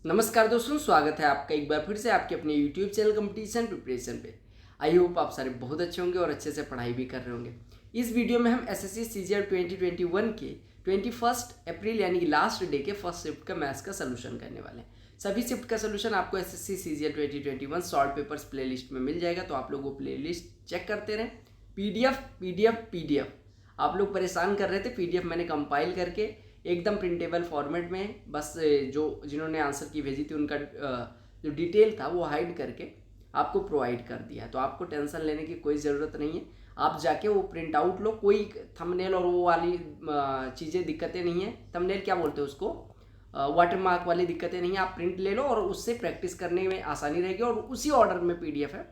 नमस्कार दोस्तों, स्वागत है आपका एक बार फिर से आपके अपने YouTube चैनल कंपटीशन प्रिपरेशन पे। आई होप आप सारे बहुत अच्छे होंगे और अच्छे से पढ़ाई भी कर रहे होंगे। इस वीडियो में हम एसएससी सीजीएल 2021 के 21 अप्रैल यानी कि लास्ट डे के फर्स्ट शिफ्ट का मैथ्स का सोल्यूशन करने वाले हैं। सभी शिफ्ट का सोल्यूशन आपको SSC CGL 2021 short papers playlist में मिल जाएगा, तो आप लोग वो प्लेलिस्ट चेक करते रहें। पीडीएफ आप लोग परेशान कर रहे थे। पीडीएफ मैंने कंपाइल करके एकदम प्रिंटेबल फॉर्मेट में, बस जो जिन्होंने आंसर की भेजी थी उनका जो डिटेल था वो हाइड करके आपको प्रोवाइड कर दिया है। तो आपको टेंशन लेने की कोई ज़रूरत नहीं है। आप जाके वो प्रिंट आउट लो, कोई थंबनेल और वो वाली चीज़ें दिक्कतें नहीं है। थंबनेल क्या बोलते हैं उसको, वाटरमार्क वाली दिक्कतें नहीं है। आप प्रिंट ले लो और उससे प्रैक्टिस करने में आसानी रहेगी। और उसी ऑर्डर में पीडीएफ है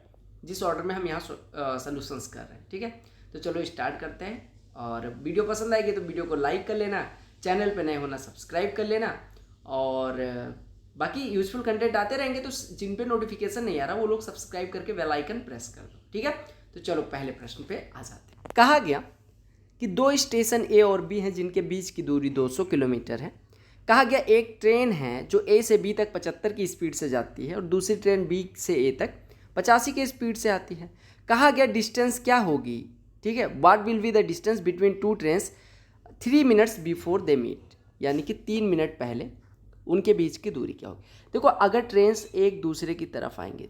जिस ऑर्डर में हम यहाँ सोल्यूशंस कर रहे हैं। ठीक है, तो चलो स्टार्ट करते हैं। और वीडियो पसंद आएगी तो वीडियो को लाइक कर लेना, चैनल पे नए होना सब्सक्राइब कर लेना। और बाकी यूजफुल कंटेंट आते रहेंगे, तो जिन पे नोटिफिकेशन नहीं आ रहा वो लोग सब्सक्राइब करके बेल आइकन प्रेस कर दो। ठीक है, तो चलो पहले प्रश्न पे आ जाते हैं। कहा गया कि दो स्टेशन ए और बी हैं जिनके बीच की दूरी 200 किलोमीटर है। कहा गया एक ट्रेन है जो ए से बी तक 75 की स्पीड से जाती है और दूसरी ट्रेन बी से ए तक 85 की स्पीड से आती है। कहा गया डिस्टेंस क्या होगी। ठीक है, what will be the distance between two trains 3 minutes before they meet, यानी कि 3 मिनट पहले उनके बीच की दूरी क्या होगी। देखो, अगर ट्रेन्स एक दूसरे की तरफ आएंगे,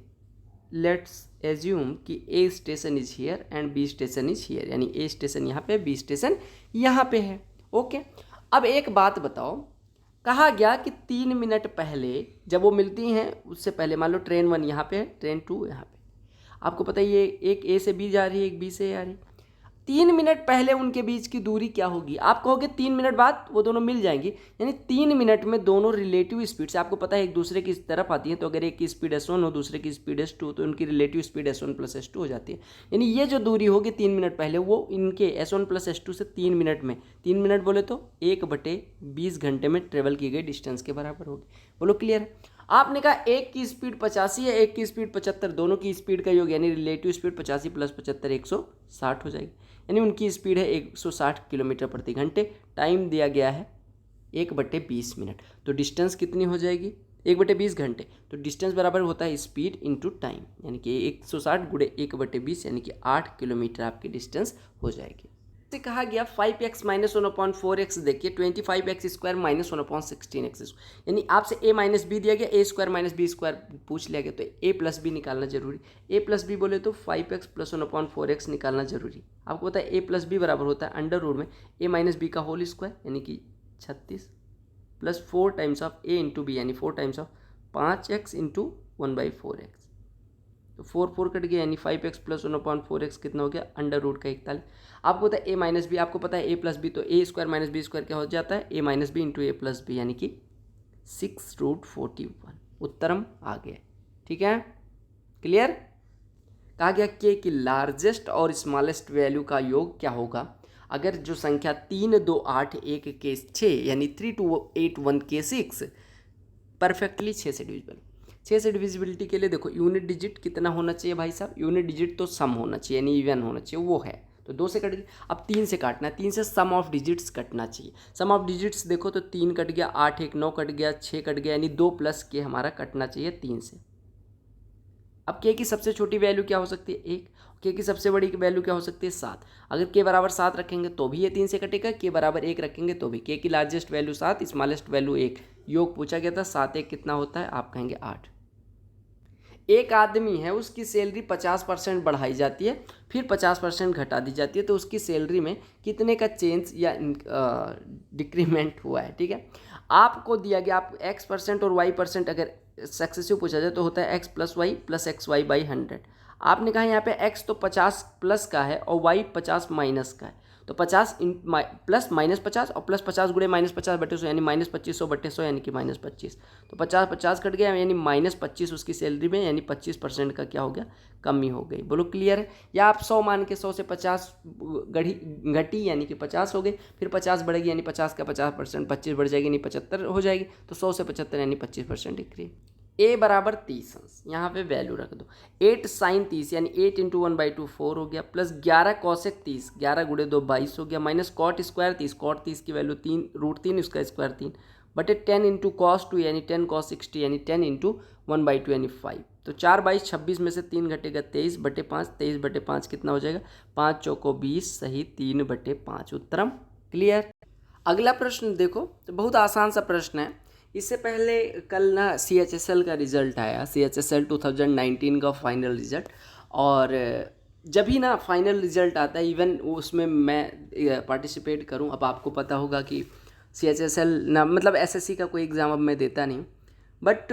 लेट्स एज्यूम कि A station is here and B station is here, यानी ए स्टेशन यहाँ पे, बी स्टेशन यहाँ पे है। ओके, अब एक बात बताओ, कहा गया कि 3 मिनट पहले जब वो मिलती हैं उससे पहले मान लो ट्रेन 1 यहाँ पे है, ट्रेन 2 यहाँ पे। आपको पता है ये एक ए से बी जा रही है, एक बी से आ रही है। 3 मिनट पहले उनके बीच की दूरी क्या होगी। आप कहोगे 3 मिनट बाद वो दोनों मिल जाएंगी, यानी 3 मिनट में दोनों रिलेटिव स्पीड से, आपको पता है एक दूसरे की तरफ आती है, तो अगर एक की स्पीड S1 हो दूसरे की स्पीड S2 तो उनकी relative speed S1 plus S2 हो जाती है। यानी ये जो दूरी होगी 3 मिनट पहले, वो इनके S1 प्लस S2 से 3 मिनट में, 3 मिनट बोले तो 1/20 घंटे में ट्रेवल की गई डिस्टेंस के बराबर होगी। बोलो क्लियर है। आपने कहा एक की स्पीड 85 है, एक की स्पीड 75, दोनों की स्पीड का योग यानी रिलेटिव स्पीड 85 प्लस 75 160 हो जाएगी। यानी उनकी स्पीड है 160 किलोमीटर प्रति घंटे। टाइम दिया गया है 1/20 मिनट। तो डिस्टेंस कितनी हो जाएगी, 1/20 घंटे। तो डिस्टेंस बराबर होता है स्पीड इंटू टाइम, यानी कि 160 गुणे 1/20 यानी कि 8 किलोमीटर आपकी डिस्टेंस हो जाएगी। से कहा गया 5x माइनस 1/4x, देखिए 25x स्क्वायर माइनस 1/16x, यानी आपसे a माइनस बी दिया गया, a square minus B square पूछ लिया गया, तो a प्लस बी निकालना जरूरी। a प्लस बी बोले तो 5x प्लस 1/4x निकालना जरूरी। आपको पता है a प्लस बी बराबर होता है अंडर रूट में a माइनस बी का होल स्क्वायर, यानी कि 36 plus 4 times of a into B, यानी 4 times of 5x into 1/4x। तो 4 कट गया, यानी 5x प्लस 1/4x कितना हो गया, अंडर रूट का 41। आपको पता है a माइनस बी, आपको पता है a प्लस बी, तो a square minus B square क्या हो जाता है, a minus B into A plus B, यानी कि 6√41। उत्तरम आ गया। ठीक है, क्लियर। कहा गया कि लार्जेस्ट और स्मॉलेस्ट वैल्यू का योग क्या होगा अगर जो संख्या 3, 2, 8, 1 के 6 यानी 3, 2, 8, 1 के 6 परफेक्टली 6 से डिविजिबल। 6 से डिविजिबिलिटी के लिए देखो यूनिट डिजिट कितना होना चाहिए भाई साहब, यूनिट डिजिट तो सम होना चाहिए, यानी इवन होना चाहिए, वो है। तो 2 से कट गया, अब 3 से काटना है, 3 से सम ऑफ डिजिट्स कटना चाहिए। सम ऑफ डिजिट्स देखो तो 3 कट गया, 8 1 9 कट गया, 6 कट गया, यानी 2 प्लस के हमारा कटना चाहिए 3 से। अब के की सबसे छोटी वैल्यू क्या हो सकती है, 1। के की सबसे बड़ी वैल्यू क्या हो सकती है, 7। अगर के बराबर 7 रखेंगे तो भी ये 3 से कटेगा, के बराबर 1 रखेंगे तो भी। के की लार्जेस्ट वैल्यू 7, स्मॉलेस्ट वैल्यू 1। योग पूछा गया था, 7 1 कितना होता है, आप कहेंगे 8। एक आदमी है, उसकी सैलरी 50% बढ़ाई जाती है, फिर 50% घटा दी जाती है, तो उसकी सैलरी में कितने का चेंज या डिक्रीमेंट हुआ है। ठीक है, आपको दिया गया, आप x% और y% अगर सक्सेसिव पूछा जाए तो होता है x plus Y plus XY/100। आपने कहा यहाँ पे x तो 50 प्लस का है और y 50 माइनस का है, तो 50 प्लस माइनस 50 और प्लस 50 गुणे माइनस 50/100, यानी माइनस 2500/100, यानी कि माइनस 25। तो 50 50 कट गया, यानी माइनस 25 उसकी सैलरी में, यानी 25% का क्या हो गया, कमी हो गई। बोलो क्लियर है। या आप 100 मान के 100 से 50 घटी, यानी कि 50 हो गई, फिर 50 बढ़ेगी, यानी 50 का 50%, 25 बढ़ जाएगी, यानी 75 हो जाएगी, तो 100 से 75 यानी 25% डिक्री। a बराबर 30, यहाँ पे वैल्यू रख दो। 8 साइन 30 यानी 8 इंटू 1/2 4 हो गया, प्लस 11 कॉसेक 30, 11 गुणे 2 22 हो गया, माइनस कॉट स्क्वायर 30, कॉट 30 की वैल्यू 3√3 उसका स्क्वायर 3, बटे 10 इंटू कॉस 2 यानी 10 cos 60 यानी 10 इंटू 1/2 यानी 5। तो 4 22 26 में से 3 घटेगा 23/5। 23/5 कितना हो जाएगा? 5 चौको 20 सही 3/5 उत्तरम। क्लियर। अगला प्रश्न देखो, तो बहुत आसान सा प्रश्न है। इससे पहले कल ना CHSL का रिज़ल्ट आया, CHSL 2019 का फाइनल रिज़ल्ट। और जब ही ना फाइनल रिज़ल्ट आता है, इवन उसमें मैं पार्टिसिपेट करूं, अब आपको पता होगा कि CHSL ना मतलब SSC का कोई एग्ज़ाम अब मैं देता नहीं, बट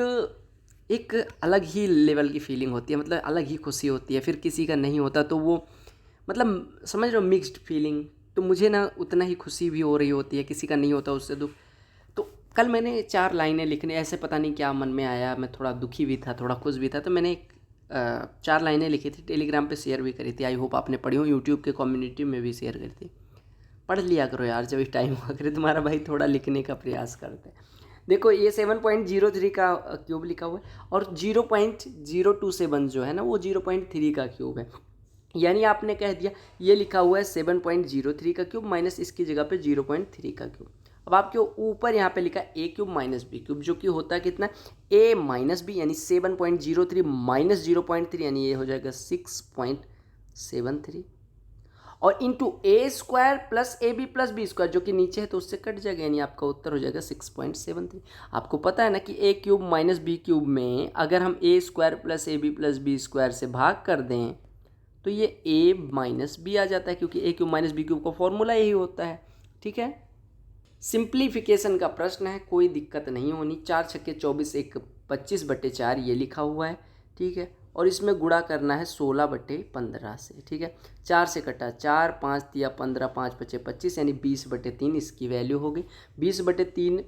एक अलग ही लेवल की फीलिंग होती है, मतलब अलग ही खुशी होती है। फिर किसी का नहीं होता तो वो मतलब समझ रहे हो, मिक्स्ड फीलिंग। तो मुझे ना उतना ही खुशी भी हो रही होती है, किसी का नहीं होता उससे दुख। तो कल मैंने 4 लाइनें लिखने, ऐसे पता नहीं क्या मन में आया, मैं थोड़ा दुखी भी था थोड़ा खुश भी था, तो मैंने एक 4 लाइनें लिखी थी, टेलीग्राम पे शेयर भी करी थी। आई होप आपने पढ़ी हो, यूट्यूब के कम्युनिटी में भी शेयर करी थी। पढ़ लिया करो यार, जब भी टाइम हुआ करे तुम्हारा भाई थोड़ा लिखने का प्रयास करते हैं। देखो ये 7.03 का क्यूब लिखा हुआ है, और 0.027 जो है ना वो 0.3 का क्यूब है। यानी आपने कह दिया ये लिखा हुआ है 7.03 का क्यूब माइनस इसकी जगह पे 0.3 का क्यूब। अब आपके ऊपर यहाँ पे लिखा है a cube minus B cube, जो कि होता है कितना? a माइनस बी यानी 7.03 माइनस 0.3 यानी ये हो जाएगा 6.73, और into A square plus A B plus B square, जो कि नीचे है तो उससे कट जाएगा, यानी आपका उत्तर हो जाएगा 6.73। आपको पता है ना कि a cube minus B cube में अगर हम a square plus A B plus B square से भाग कर दें तो ये a माइनस बी आ जाता है, क्योंकि a cube minus B cube का फॉर्मूला यही होता है। ठीक है, सिंप्लीफिकेशन का प्रश्न है, कोई दिक्कत नहीं होनी। 4 छक्के 24 1 25/4 ये लिखा हुआ है। ठीक है, और इसमें गुणा करना है 16/15 से। ठीक है, 4 से कटा 4, 5 दिया 15, 5 बचे 25 यानी 20/3 इसकी वैल्यू हो गई। 20/3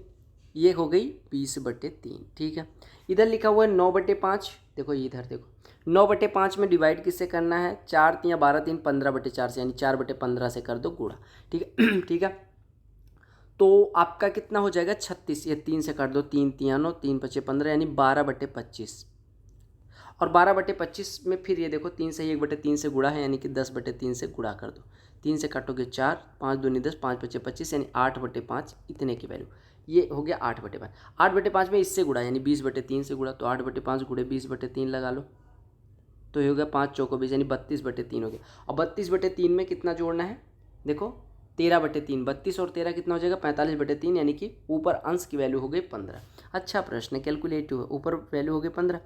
ये हो गई 20/3। ठीक है, इधर लिखा हुआ है 9/5। देखो इधर देखो, 9/5 में डिवाइड किससे करना है? 4 3 12 3 15/4 से, यानी 4/15 से कर दो गुणा। ठीक है ठीक है, तो आपका कितना हो जाएगा? 36। ये 3 से काट दो, 3 3 9 3 5 15 यानी 12/25। और 12/25 में फिर ये देखो 3 से 1/3 से गुणा है, यानी कि 10/3 से गुणा कर दो। 3 से काटोगे 4, 5 दूनी 10, 5 5 25 यानी 8/5 इतने की वैल्यू। ये हो गया 8/5। 8/5 में इससे गुणा यानी 20/3 से गुणा, तो 8/5 गुणे 20/3 लगा लो, तो ये हो गया 5 चौको 20 यानी 32/3 हो गया। और 32/3 में कितना जोड़ना है? देखो 13/3, 32 और 13 कितना हो जाएगा? 45/3, यानी कि ऊपर अंश की वैल्यू हो गई 15। अच्छा प्रश्न, कैलकुलेटिव है, ऊपर वैल्यू हो गई 15।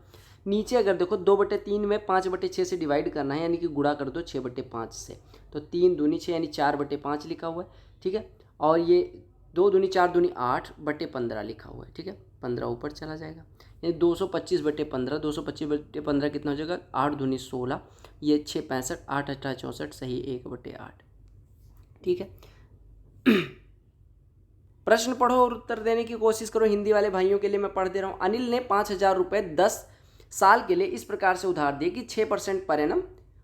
नीचे अगर देखो 2/3 में 5/6 से डिवाइड करना है, यानी कि गुणा कर दो 6/5 से, तो 3 दूनी 6 यानी 4/5 लिखा हुआ है। ठीक है, और ये 2 दूनी 4 दूनी 8/15 लिखा हुआ है। ठीक है, 15 ऊपर चला जाएगा, यानी 225/15। 225/15 कितना हो जाएगा? 8 दूनी 16, ये 6 65, 8 8 64 सही 1/8। ठीक है, प्रश्न पढ़ो और उत्तर देने की कोशिश करो। हिंदी वाले भाइयों के लिए मैं पढ़ दे रहा हूँ। अनिल ने 5,000 रुपये 10 साल के लिए इस प्रकार से उधार दिए कि 6% पर एनम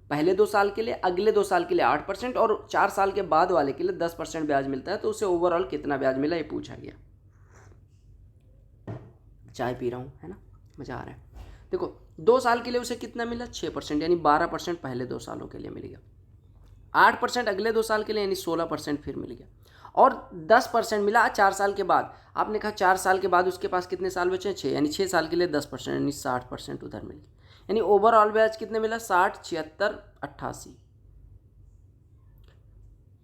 पहले 2 साल के लिए, अगले 2 साल के लिए 8% और 4 साल के बाद वाले के लिए 10% ब्याज मिलता है, तो उसे ओवरऑल कितना ब्याज मिला ये पूछा गया। चाय पी रहा हूँ, है ना, मज़ा आ रहा है। देखो 2 साल के लिए उसे कितना मिला? 6% यानी 12% पहले 2 सालों के लिए मिल गया, 8% अगले 2 साल के लिए यानी 16% फिर मिल गया, और 10% मिला 4 साल के बाद। आपने कहा 4 साल के बाद उसके पास कितने साल बचे? 6, यानी 6 साल के लिए 10% यानी 60% उधर मिल गया, यानी ओवरऑल ब्याज कितने मिला? 60 76 88।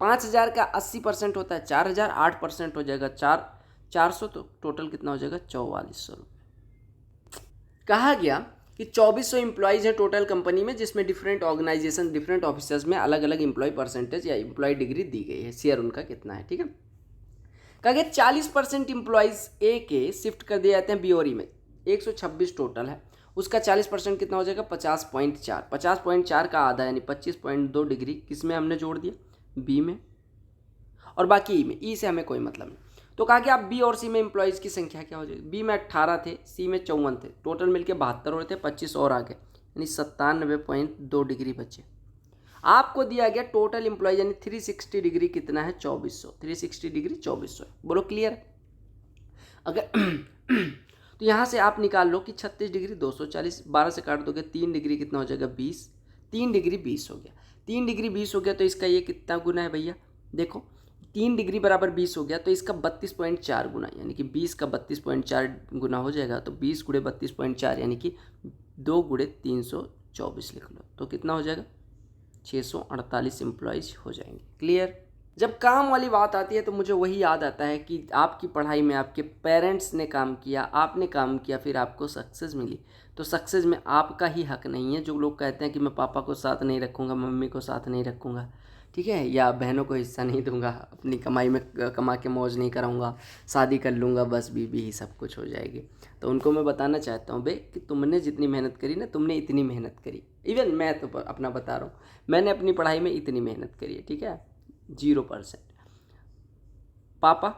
5,000 का 80% होता है 4,000, 8% हो जाएगा 400, तो टोटल कितना हो जाएगा? 4400 रुपये। कहा गया कि 2400 एम्प्लॉयज़ हैं टोटल कंपनी में, जिसमें डिफरेंट ऑर्गेनाइजेशन डिफरेंट ऑफिसर्स में अलग अलग एम्प्लॉय परसेंटेज या एम्प्लॉय डिग्री दी गई है, शेयर उनका कितना है। ठीक है, कहा गया 40% एम्प्लॉयज़ ए के शिफ्ट कर दिए जाते हैं बी और ई में। 126 टोटल है, उसका 40% कितना हो जाएगा? 50.4। 50.4 का आधा यानी 25.2 डिग्री किस में हमने जोड़ दिया? बी में, और बाकी ई में। ई से हमें कोई मतलब नहीं। तो कहा कि आप बी और सी में एम्प्लॉयज़ की संख्या क्या हो जाएगी? बी में 18 थे, सी में 54 थे, टोटल मिलके 72 हो रहे थे, 25 और आ गए यानी 97.2 डिग्री बचे। आपको दिया गया टोटल एम्प्लॉय यानी 360 डिग्री कितना है? 2400। 360 डिग्री 2400 है। बोलो क्लियर? अगर तो यहाँ से आप निकाल लो कि 36 डिग्री 240, 12 से काट दोगे 3 डिग्री कितना हो जाएगा? 20। 3 डिग्री 20 हो गया, 3 डिग्री 20 हो गया, तो इसका ये कितना गुना है भैया? देखो 3 डिग्री बराबर 20 हो गया, तो इसका 32.4 गुना, यानी कि 20 का 32.4 गुना हो जाएगा, तो 20 गुणे 32.4 यानी कि 2 गुणे 324 लिख लो, तो कितना हो जाएगा 648 एम्प्लॉयज़ हो जाएंगे। क्लियर। जब काम वाली बात आती है तो मुझे वही याद आता है कि आपकी पढ़ाई में आपके पेरेंट्स ने काम किया, आपने काम किया, फिर आपको सक्सेस मिली, तो सक्सेस में आपका ही हक नहीं है। जो लोग कहते हैं कि मैं पापा को साथ नहीं रखूँगा, मम्मी को साथ नहीं रखूँगा, ठीक है, या बहनों को हिस्सा नहीं दूंगा, अपनी कमाई में कमा के मौज नहीं कराऊंगा, शादी कर लूँगा, बस बीबी ही सब कुछ हो जाएगी, तो उनको मैं बताना चाहता हूँ बे कि तुमने जितनी मेहनत करी ना, तुमने इतनी मेहनत करी। इवन मैं तो अपना बता रहा हूँ, मैंने अपनी पढ़ाई में इतनी मेहनत करी है, ठीक है, 0%। पापा,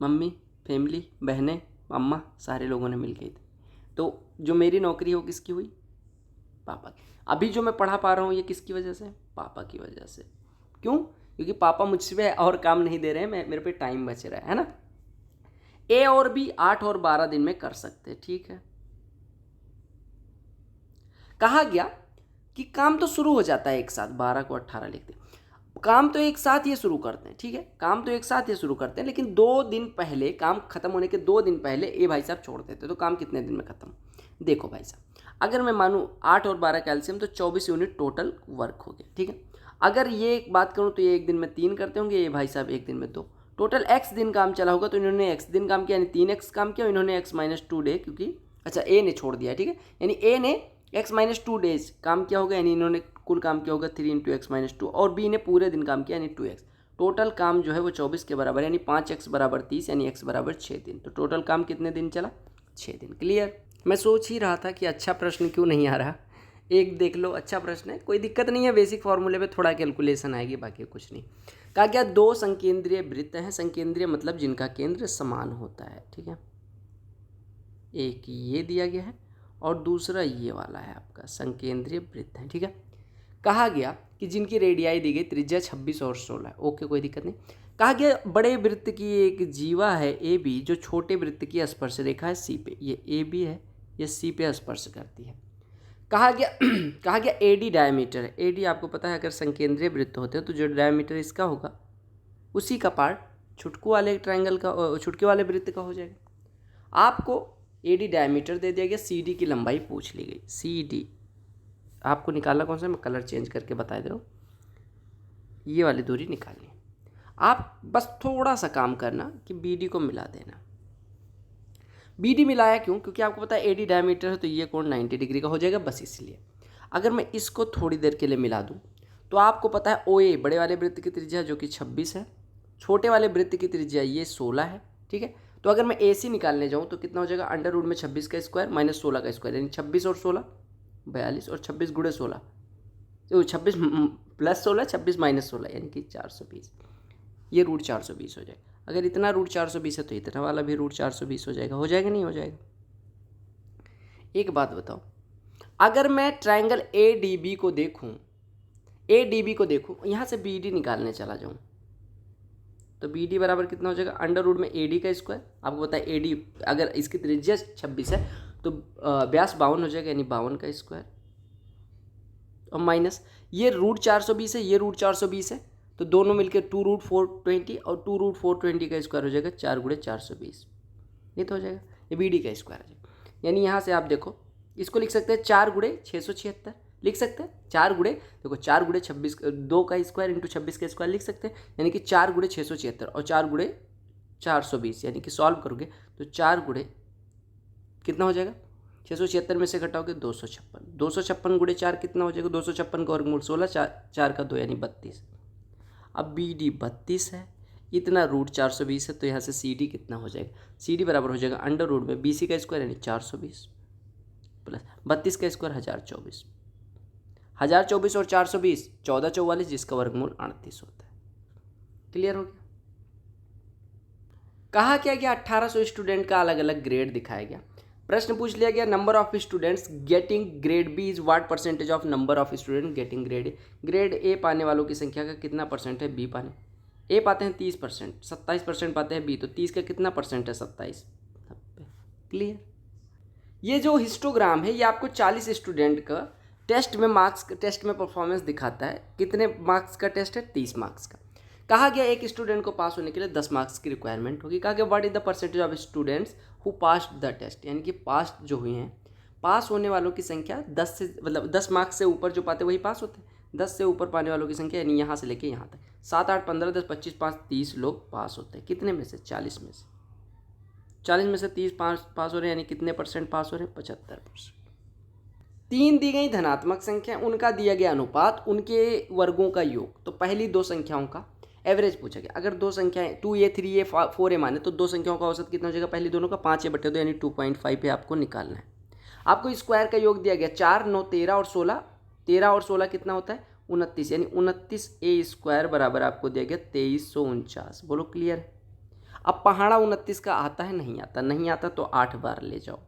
मम्मी, फैमिली, बहनें, अम्मा, सारे लोगों ने मिल गई थी, तो जो मेरी नौकरी हो किसकी हुई, पापा की। अभी जो मैं पढ़ा पा रहा हूँ ये किसकी वजह से, पापा की वजह से। क्यों? क्योंकि पापा मुझसे और काम नहीं दे रहे हैं, मेरे पे टाइम बच रहा है ना। ए और बी 8 और 12 दिन में कर सकते हैं, ठीक है। कहा गया कि काम तो शुरू हो जाता है एक साथ, 12 को 18 लिखते, काम तो एक साथ ये शुरू करते हैं, ठीक है, काम तो एक साथ ये शुरू करते हैं, लेकिन 2 दिन पहले, काम खत्म होने के 2 दिन पहले ए भाई साहब छोड़ देते, तो काम कितने दिन में खत्म। देखो भाई साहब, अगर मैं मानूँ 8 और 12 कैल्शियम, तो 24 यूनिट टोटल वर्क हो गया, ठीक है। अगर ये एक बात करूँ तो ये एक दिन में 3 करते होंगे, ये भाई साहब एक दिन में 2, टोटल x दिन काम चला होगा, तो इन्होंने x दिन काम किया, यानी 3x काम किया, इन्होंने x-2 डे, क्योंकि अच्छा ए ने छोड़ दिया, ठीक है, यानी ए ने x-2 डेज काम किया होगा, यानी इन्होंने कुल काम किया होगा 3 × x-2, और बी ने पूरे दिन काम किया, यानी 2x। टोटल काम जो है वो 24 के बराबर, यानी 5x बराबर 30, यानी x बराबर 6 दिन, तो टोटल काम कितने दिन चला, 6 दिन। क्लियर। मैं सोच ही रहा था कि अच्छा प्रश्न क्यों नहीं आ रहा, एक देख लो, अच्छा प्रश्न है, कोई दिक्कत नहीं है, बेसिक फॉर्मूले पे थोड़ा कैलकुलेशन आएगी, बाकी कुछ नहीं। कहा गया 2 संकेंद्रीय वृत्त हैं, संकेंद्रीय मतलब जिनका केंद्र समान होता है, ठीक है, एक ये दिया गया है और दूसरा ये वाला है आपका संकेंद्रीय वृत्त है, ठीक है। कहा गया कि जिनकी रेडियाई दी गई, त्रिज्या 26 और 16, ओके, कोई दिक्कत नहीं। कहा गया बड़े वृत्त की एक जीवा है ए बी, जो छोटे वृत्त की स्पर्श रेखा है सी पे, ये ए बी है, ये सी पे स्पर्श करती है। कहा गया कहा गया एडी डायमीटर है, एडी आपको पता है, अगर संकेंद्रीय वृत्त होते हैं तो जो डायमीटर इसका होगा उसी का पार्ट छुटकू वाले ट्रायंगल का, छुटके वाले वृत्त का हो जाएगा। आपको एडी डायमीटर दे दिया गया, सी डी की लंबाई पूछ ली गई, सी डी आपको निकालना कौन सा, मैं कलर चेंज करके बता दे रहा हूँ, ये वाली दूरी निकालनी है। आप बस थोड़ा सा काम करना कि बी डी को मिला देना। बी डी मिलाया क्यों, क्योंकि आपको पता है एडी डायमीटर है, तो ये कोण 90 डिग्री का हो जाएगा, बस इसलिए। अगर मैं इसको थोड़ी देर के लिए मिला दूँ तो आपको पता है ओ ए बड़े वाले वृत्त की त्रिज्या जो कि 26 है, छोटे वाले वृत्त की त्रिज्या ये 16 है, ठीक है। तो अगर मैं ए सी निकालने जाऊँ तो कितना हो जाएगा, अंडर रूट में 26 का स्क्वायर माइनस 16 का स्क्वायर, यानी 26 और 16 42, और 26 गुणे 16, तो 26 प्लस 16, 26 माइनस 16, यानी कि 420, ये रूट 420 हो जाएगा। अगर इतना रूट 420 है तो इतना वाला भी रूट 420 हो जाएगा, हो जाएगा नहीं हो जाएगा। एक बात बताओ, अगर मैं ट्रायंगल ए डी बी को देखूं, ए डी बी को देखूं, यहाँ से बी डी निकालने चला जाऊं, तो बी डी बराबर कितना हो जाएगा, अंडर रूट में ए डी का स्क्वायर, आपको पता है ए डी अगर इसकी त्रिज्या 26 है तो व्यास 52 हो जाएगा, यानी 52 का स्क्वायर, और माइनस ये रूट 420 है, ये रूट 420 है, तो दोनों मिलकर 2 रूट 420 और 2 रूट 420 का स्क्वायर हो जाएगा 4 गुणे 420, ये तो हो जाएगा, ये बी डी का स्क्वायर है। यानी यहाँ से आप देखो, इसको लिख सकते हैं 4 गुणे 676 लिख सकते हैं, 4 गुणे देखो 4 गुणे 26, 2 का स्क्वायर इंटू 26 का स्क्वायर लिख सकते हैं, यानी कि 4 गुणे 676 और 4 गुणे 420, यानी कि सॉल्व करोगे तो 4 गुणे कितना हो जाएगा, 676 में से घटाओगे 256, 256 गुणे 4 कितना हो जाएगा, 256 का वर्गमूल 16, 4 का 2 यानी 32। अब बी डी 32 है, इतना रूट 420 है, तो यहाँ से सी डी कितना हो जाएगा, सी डी बराबर हो जाएगा अंडर रूट में बी सी का स्क्वायर यानी 420 प्लस 32 का स्क्वायर 1024, 1024 और 420 1444, जिसका वर्गमूल 38 होता है। क्लियर हो गया। कहा क्या गया 1800 स्टूडेंट का अलग अलग ग्रेड दिखाया गया। प्रश्न पूछ लिया गया number of students getting grade B is what percentage of number of student getting grade A. Grade A पाने वालों की संख्या का कितना परसेंट है बी पाने, ए पाते हैं 30%, 27% पाते हैं बी, तो 30 का कितना परसेंट है 27। क्लियर। ये जो हिस्टोग्राम है ये आपको 40 स्टूडेंट का टेस्ट में मार्क्स, टेस्ट में परफॉर्मेंस दिखाता है। कितने मार्क्स का टेस्ट है, 30 मार्क्स का। कहा गया एक स्टूडेंट को पास होने के लिए 10 मार्क्स की रिक्वायरमेंट होगी। कहा गया what is the percentage of students who passed the test, यानी कि पास जो हुए हैं, पास होने वालों की संख्या 10 से मतलब 10 मार्क्स से ऊपर जो पाते वही पास होते हैं। 10 से ऊपर पाने वालों की संख्या यानी यहाँ से लेके यहाँ तक 7, 8, 15, 10, 25, 5, 30 लोग पास होते हैं। कितने में से? 40 में से। 40 में से 30 पास हो रहे हैं, यानी कितने परसेंट पास हो रहे हैं? 75%। 3 दी गई धनात्मक संख्या, उनका दिया गया अनुपात, उनके वर्गों का योग। तो पहली दो संख्याओं का एवरेज पूछा गया। अगर दो संख्याएं 2a 3a 4a माने तो दो संख्याओं का औसत कितना हो जाएगा? पहली दोनों का 5a/2 यानी 2.5 पे आपको निकालना है। आपको स्क्वायर का योग दिया गया 4, 9, 13 और 16। 13 और 16 कितना होता है? 29, यानी 29a² बराबर आपको दिया गया 2349। बोलो क्लियर है? अब पहाड़ा 29 का आता है? नहीं आता। नहीं आता तो 8 बार ले जाओ।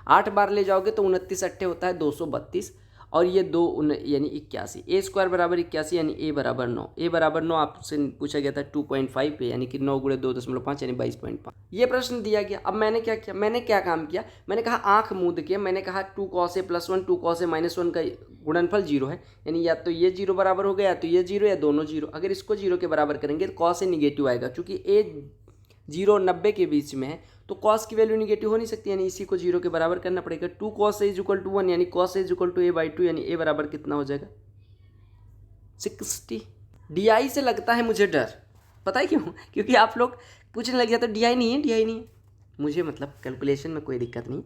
8 बार ले जाओगे तो 29 अट्ठे होता है 232 और ये 2 यानी 81। a² बराबर 81 यानी a बराबर 9। a बराबर 9 आपसे पूछा गया था 2.5 पे, यानी कि 9 × 2.5 यानी 22.5। ये प्रश्न दिया गया। अब मैंने क्या किया? मैंने क्या काम किया? मैंने कहा आंख मूंद के मैंने कहा 2 cos a + 1 2 cos a - 1 का गुणनफल 0 है, यानी या तो ये 0 बराबर हो गया या तो ये 0 या दोनों 0। अगर इसको 0 के बराबर करेंगे तो cos a निगेटिव आएगा, चूँकि a 0 और 90 के बीच में है तो cos की वैल्यू निगेटिव हो नहीं सकती, यानी इसी को 0 के बराबर करना पड़ेगा। 2 cos a = 1 यानी cos a = a/2 यानी a बराबर कितना हो जाएगा? 60। DI से लगता है मुझे डर, पता है क्यों? क्योंकि आप लोग पूछने लग जाते DI नहीं है, DI नहीं है। मुझे मतलब कैलकुलेशन में कोई दिक्कत नहीं।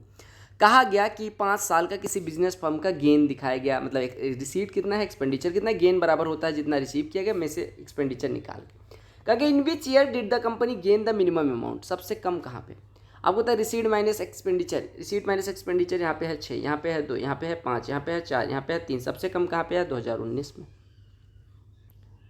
कहा गया कि 5 साल का किसी बिजनेस फर्म का गेन दिखाया गया, मतलब एक रिसीट कितना है, एक्सपेंडिचर कितना है। गेन बराबर होता है जितना रिसीव किया गया में से एक्सपेंडिचर निकाल के। कहा गया in which year did the company gain the minimum amount, सबसे कम कहाँ पे? आपको पता है receipt minus expenditure. Receipt minus expenditure यहाँ पे है 6, यहाँ पे है 2, यहाँ पे है 5, यहाँ पे है 4, यहाँ पे है 3। सबसे कम कहाँ पे है? 2019 में।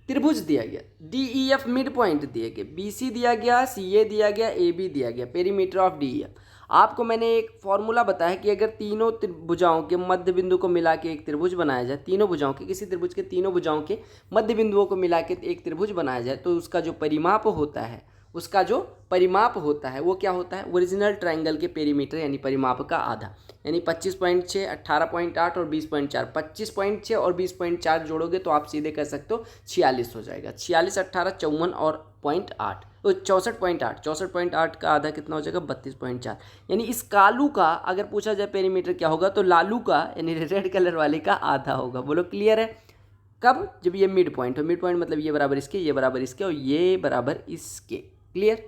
त्रिभुज दिया गया, DEF मिड पॉइंट दिए गए, BC दिया गया, CA दिया गया, AB दिया गया, पेरीमीटर ऑफ DEF। आपको मैंने एक फॉर्मूला बताया कि अगर तीनों भुजाओं के मध्य बिंदु को मिला के एक त्रिभुज बनाया जाए, तीनों भुजाओं के किसी त्रिभुज के तीनों भुजाओं के मध्य बिंदुओं को मिला के एक त्रिभुज बनाया जाए तो उसका जो परिमाप होता है, उसका जो परिमाप होता है वो क्या होता है? ओरिजिनल ट्रायंगल के पेरीमीटर यानी परिमाप का आधा, यानी 25.6, 18.8 और 20.4। 25.6 और 20.4 जोड़ोगे तो आप सीधे कर सकते हो 46 हो जाएगा। 46, 18, 54 और 0.8 तो 64.8। 64.8 का आधा कितना हो जाएगा? 32.4। यानी इस कालू का अगर पूछा जाए पेरीमीटर क्या होगा तो लालू का यानी रेड कलर वाले का आधा होगा। बोलो क्लियर है? कब? जब ये मिड पॉइंट हो। मिड पॉइंट मतलब ये बराबर इसके, ये बराबर इसके और ये बराबर इसके। क्लियर?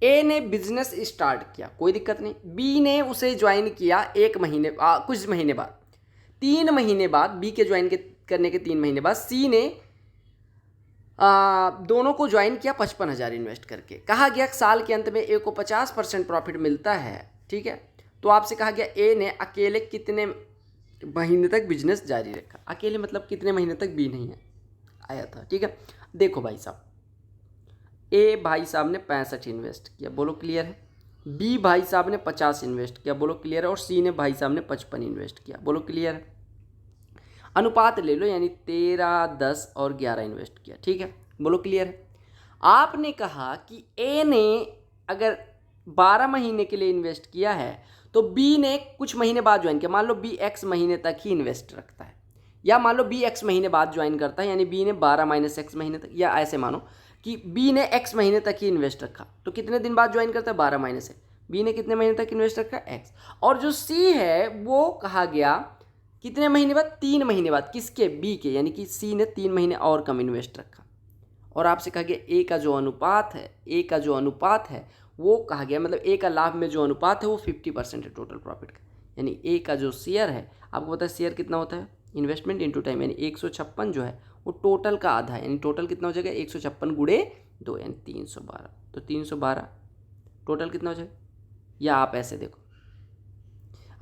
ए ने बिजनेस स्टार्ट किया, कोई दिक्कत नहीं। बी ने उसे ज्वाइन किया 1 महीने कुछ महीने बाद। 3 महीने बाद बी के ज्वाइन करने के 3 महीने बाद सी ने दोनों को ज्वाइन किया 55,000 इन्वेस्ट करके। कहा गया साल के अंत में ए को 50% प्रॉफिट मिलता है। ठीक है, तो आपसे कहा गया ए ने अकेले कितने महीने तक बिजनेस जारी रखा। अकेले मतलब कितने महीने तक बी नहीं है आया था। ठीक है, देखो भाई साहब, ए भाई साहब ने 65 इन्वेस्ट किया, बोलो क्लियर है। बी भाई साहब ने 50 इन्वेस्ट किया, बोलो क्लियर है। और सी ने भाई साहब ने 55 इन्वेस्ट किया, बोलो क्लियर है। अनुपात ले लो, यानी 13, 10 और 11 इन्वेस्ट किया। ठीक है, बोलो क्लियर है। आपने कहा कि ए ने अगर 12 महीने के लिए इन्वेस्ट किया है तो बी ने कुछ महीने बाद ज्वाइन किया। मान लो बी x महीने तक ही इन्वेस्ट रखता है, या मान लो बी x महीने बाद ज्वाइन करता है, यानी बी ने 12 - x महीने तक, या ऐसे मानो कि बी ने x महीने तक ही इन्वेस्ट रखा तो कितने दिन बाद ज्वाइन करता है? 12 - x। बी ने कितने महीने तक इन्वेस्ट रखा? x। और जो सी है वो कहा गया कितने महीने बाद? 3 महीने बाद। किसके? बी के, यानी कि सी ने 3 महीने और कम इन्वेस्ट रखा। और आपसे कहा गया ए का जो अनुपात है, ए का जो अनुपात है वो कहा गया, मतलब ए का लाभ में जो अनुपात है वो 50% है टोटल प्रॉफिट का। यानी ए का जो शेयर है, आपको पता है शेयर कितना होता है? इन्वेस्टमेंट इंटू टाइम, यानी 156 जो है वो टोटल का आधा है। यानी टोटल कितना हो जाएगा? 156 × 2 यानी 312। तो 312 टोटल कितना हो जाएगा? या आप ऐसे देखो,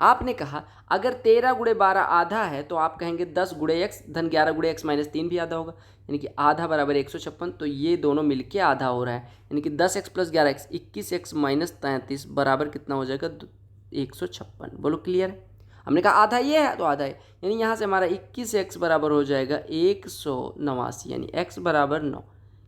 आपने कहा अगर 13 × 12 आधा है तो आप कहेंगे 10 × x धन 11 × x - 3 भी आधा होगा, यानी कि आधा बराबर 156। तो ये दोनों मिलके आधा हो रहा है, यानी कि 10x + 11x 21x - 33 बराबर कितना हो जाएगा? 156। बोलो क्लियर है? हमने कहा आधा ये है तो आधा है, यानी यहाँ से हमारा 21x बराबर हो जाएगा 189, यानी x बराबर 9।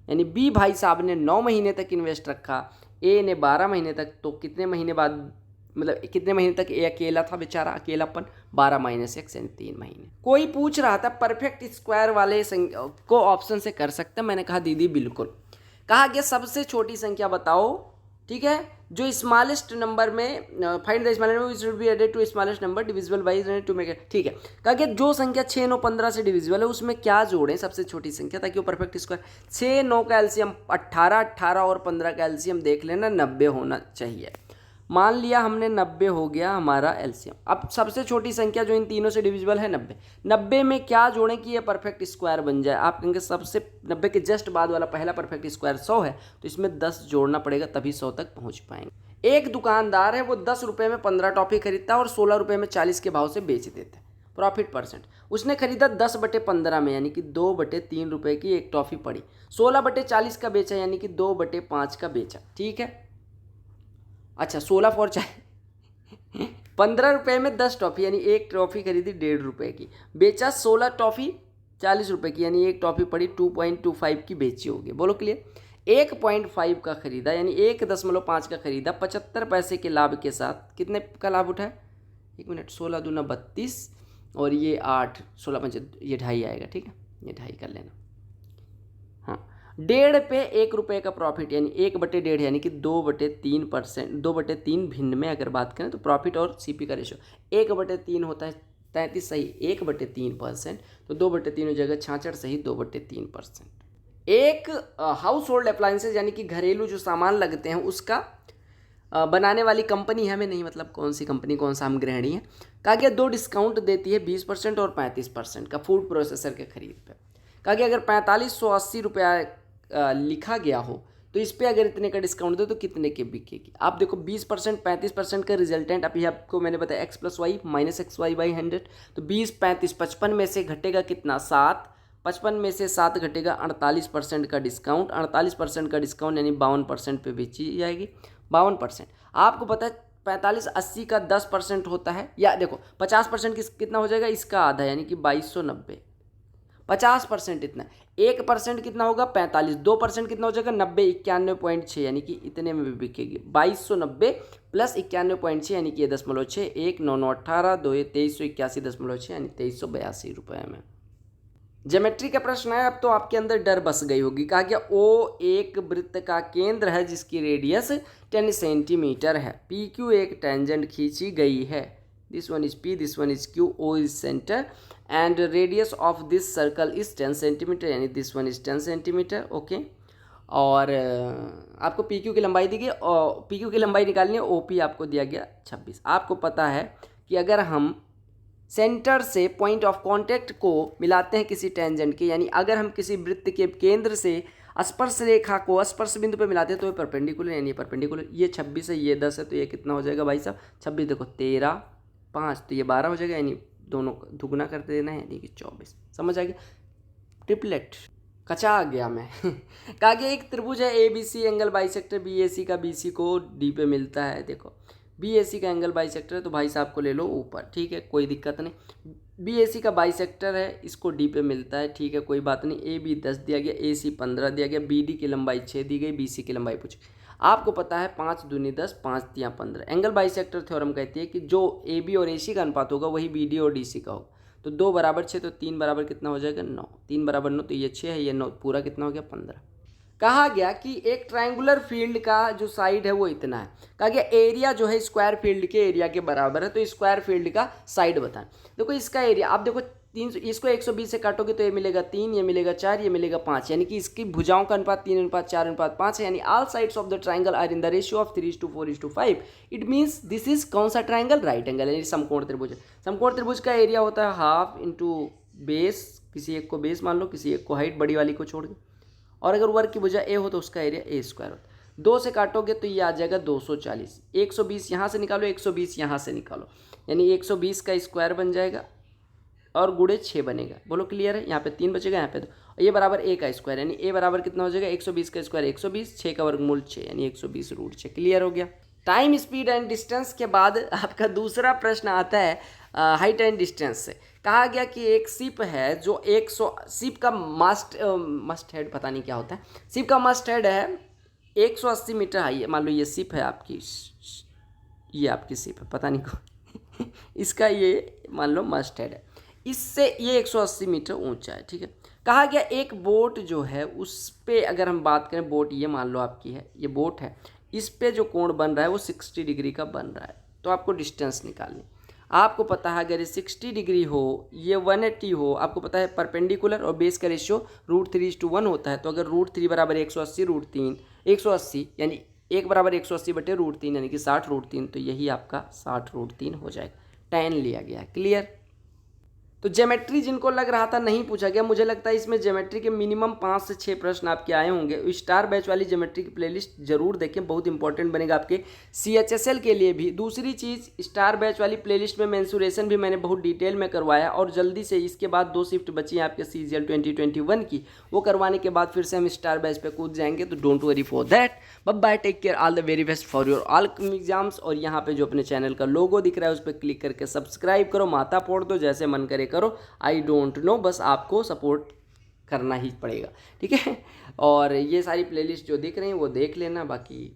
यानी बी भाई साहब ने 9 महीने तक इन्वेस्ट रखा, ए ने 12 महीने तक। तो कितने महीने बाद, मतलब कितने महीने तक ए अकेला था बेचारा, अकेलापन? 12 - x यानी 3 महीने। कोई पूछ रहा था परफेक्ट स्क्वायर वाले को ऑप्शन से कर सकते हैं, मैंने कहा दीदी बिल्कुल। कहा गया सबसे छोटी संख्या बताओ, ठीक है, जो स्मॉलेस्ट नंबर में find the smallest number which should be added to smallest number divisible by two make it, ठीक है। कहा गया जो संख्या 6, 9, 15 से डिविजिबल है उसमें क्या जोड़ें सबसे छोटी संख्या ताकि वो परफेक्ट स्क्वायर। 6, 9 का एलसीएम 18, 18 और 15 का एलसीएम देख लेना 90 होना चाहिए। मान लिया हमने 90 हो गया हमारा एलसीएम। अब सबसे छोटी संख्या जो इन तीनों से डिविजिबल है 90, 90 में क्या जोड़ें कि ये परफेक्ट स्क्वायर बन जाए। आप कहेंगे सबसे 90 के जस्ट बाद वाला पहला परफेक्ट स्क्वायर 100 है, तो इसमें 10 जोड़ना पड़ेगा तभी 100 तक पहुंच पाएंगे। एक दुकानदार है, वो 10 रुपये में 15 टॉफी खरीदता है और 16 रुपये में 40 के भाव से बेच देता है, प्रॉफिट परसेंट। उसने खरीदा 10/15 में, यानी कि 2/3 रुपये की एक टॉफी पड़ी। 16/40 का बेचा, यानी कि 2/5 का बेचा, ठीक है। अच्छा 16 फॉर 15 रुपये में 10 टॉफ़ी, यानी एक टॉफ़ी खरीदी 1.5 रुपये की, बेचा 16 टॉफ़ी 40 रुपये की, यानी एक टॉफ़ी पड़ी 2.25 की बेची होगी। बोलो क्लियर। 1.5 का खरीदा, यानी 1.5 का खरीदा, 75 पैसे के लाभ के साथ कितने का लाभ उठाया, 1 मिनट, 16 दूना 32 और ये 8, 16 5 ये 2.5 आएगा, ठीक है, ये 2.5 कर लेना। हाँ 1.5 पे 1 रुपये का प्रॉफिट, यानी 1/1.5 यानी कि 2/3%, 2/3 भिन्न में अगर बात करें तो प्रॉफिट और सीपी का रेशो 1/3 होता है, 33 सही 1/3%, तो 2/3 हो जाएगा 66 सही 2/3%। एक हाउस होल्ड अप्लायंसेज यानी कि घरेलू जो सामान लगते हैं उसका बनाने वाली कंपनी है, हमें नहीं मतलब कौन सी कंपनी, कौन सा हम गृहिणी है। कहा गया 2 डिस्काउंट देती है 20% और 35% का फूड प्रोसेसर के खरीद पे। कहा गया अगर 4580 रुपया लिखा गया हो तो इस पर अगर इतने का डिस्काउंट दो तो कितने की बिकेगी। आप देखो 20% 35% का रिजल्टेंट, अभी आपको मैंने बताया x + y - xy/100, तो 20 35 55 में से घटेगा कितना 7, 55 में से 7 घटेगा 48% का डिस्काउंट, 48% का डिस्काउंट यानी 52% पे बेची जाएगी। 52% आपको पता है 45 80 का 10% होता है, या देखो 50% कितना हो जाएगा, इसका आधा यानी कि 2290। 50% इतना, 1% कितना होगा 45, 2% कितना हो जाएगा 90, 91.6 यानी कि इतने में भी बिकेगी। 2290 + 91.6 यानी कि ये 0.6, 1 9 9 18 2 2381.6 यानी 2382 रुपये में। ज्योमेट्री का प्रश्न है, अब तो आपके अंदर डर बस गई होगी। कहा गया ओ एक वृत्त का केंद्र है जिसकी रेडियस 10 सेंटीमीटर है, PQ एक टेंजेंट खींची गई है, this one is P, this one is Q, O is center and radius of this circle is 10 centimetre, यानी this one is 10 centimetre, okay. और आपको PQ की लंबाई दी गई, और PQ की लंबाई निकालनी है, OP आपको दिया गया 26। आपको पता है कि अगर हम सेंटर से पॉइंट ऑफ कांटेक्ट को मिलाते हैं किसी टेंजेंट के, यानी अगर हम किसी वृत्त के केंद्र से स्पर्श रेखा को स्पर्श बिंदु पे मिलाते हैं तो ये परपेंडिकुलर, यानी परपेंडिकुलर। ये 26 है, ये 10 है, तो ये कितना हो जाएगा भाई साहब 26, देखो 13 5 तो ये 12 हो जाएगा, यानी दोनों दुगना कर देना है, यानी कि 24। समझ आ गया, ट्रिपलेट कचा आ गया मैं। कहा गया एक त्रिभुज है ABC, एंगल बाइसेक्टर BAC का BC को D पे मिलता है। देखो BAC का एंगल बाइसेक्टर है तो भाई साहब को ले लो ऊपर, ठीक है, कोई दिक्कत नहीं। BAC का बाइसेक्टर है, इसको D पे मिलता है, ठीक है, कोई बात नहीं। AB 10 दिया गया, AC 15 दिया गया, BD की लंबाई 6 दी गई, BC की लंबाई पूछ। आपको पता है 5 दूनी 10, 5 तियाँ 15। एंगल बाइसेक्टर थ्योरम कहती है कि जो AB और AC का अनुपात होगा वही BD और DC का होगा। तो 2 = 6, तो 3 = कितना हो जाएगा 9, 3 = 9, तो ये 6 है, ये 9, पूरा कितना हो गया 15। कहा गया कि एक ट्रायंगुलर फील्ड का जो साइड है वो इतना है। कहा गया एरिया जो है स्क्वायर फील्ड के एरिया के बराबर है, तो स्क्वायर फील्ड का साइड बताएं। देखो इसका एरिया आप देखो 300, इसको 120 से काटोगे तो ये मिलेगा 3, ये मिलेगा 4, ये मिलेगा 5, यानी कि इसकी भुजाओं का अनुपात 3:4:5 है, यानी all sides of the triangle are in the ratio of 3:4:5। It means this is कौन सा ट्राइंगल, राइट एंगल, यानी समकोण त्रिभुज। समकोण त्रिभुज का एरिया होता है ½ × बेस, किसी एक को बेस मान लो, किसी एक को हाइट, बड़ी वाली को छोड़ के, और अगर वर्ग की भुजा A हो तो उसका एरिया A² होता है। 2 से काटोगे तो ये आ जाएगा 240, 120 यहाँ से निकालो, 120 यहाँ से निकालो, यानी 120 का स्क्वायर बन जाएगा और गुणे 6 बनेगा। बोलो क्लियर है, यहाँ पे 3 बचेगा, यहाँ पे 2, ये बराबर A का स्क्वायर, यानी A बराबर कितना हो जाएगा 120 का स्क्वायर 120, 6 का वर्गमूल 6, यानी 120√6। क्लियर हो गया। टाइम स्पीड एंड डिस्टेंस के बाद आपका दूसरा प्रश्न आता है हाइट एंड डिस्टेंस से। कहा गया कि एक शिप है जो 100, शिप का मस्ट हेड पता नहीं क्या होता है, शिप का मस्ट हेड है 180 मीटर हाई है। मान लो ये शिप है आपकी, ये आपकी शिप है, पता नहीं कौन इसका ये मान लो मस्ट हेड है, इससे ये 180 मीटर ऊंचा है, ठीक है। कहा गया एक बोट जो है उस पे अगर हम बात करें, बोट ये मान लो आपकी है, ये बोट है, इस पे जो कोण बन रहा है वो 60 डिग्री का बन रहा है। तो आपको डिस्टेंस निकालनी, आपको पता है अगर ये 60 डिग्री हो, ये 180 हो, आपको पता है परपेंडिकुलर और बेस का रेशियो √3:1 होता है। तो अगर √3 बराबर 180 √3, 180 यानी 1 बराबर 180 बटे √3 यानी कि 60 √3, तो यही आपका 60 √3 हो जाएगा। tan लिया गया है। क्लियर। तो ज्योमेट्री जिनको लग रहा था नहीं पूछा गया, मुझे लगता है इसमें ज्योमेट्री के मिनिमम 5 से 6 प्रश्न आपके आए होंगे। स्टार बैच वाली ज्योमेट्री की प्लेलिस्ट जरूर देखें, बहुत इंपॉर्टेंट बनेगा आपके CHSL के लिए भी। दूसरी चीज़, स्टार बैच वाली प्लेलिस्ट में मेंसुरेशन भी मैंने बहुत डिटेल में करवाया, और जल्दी से इसके बाद 2 शिफ्ट बची हैं आपके CGL 2021 की, वो करवाने के बाद फिर से हम स्टार बैच पे कूद जाएंगे। तो don't worry for that. Bye, take care, all the very best for your all exams. और यहाँ पे जो अपने चैनल का लोगो दिख रहा है उस पर क्लिक करके सब्सक्राइब करो, माथा फोड़ दो, जैसे मन करे करो, आई डोंट नो, बस आपको सपोर्ट करना ही पड़ेगा, ठीक है। और ये सारी प्लेलिस्ट जो दिख रही हैं वो देख लेना, बाकी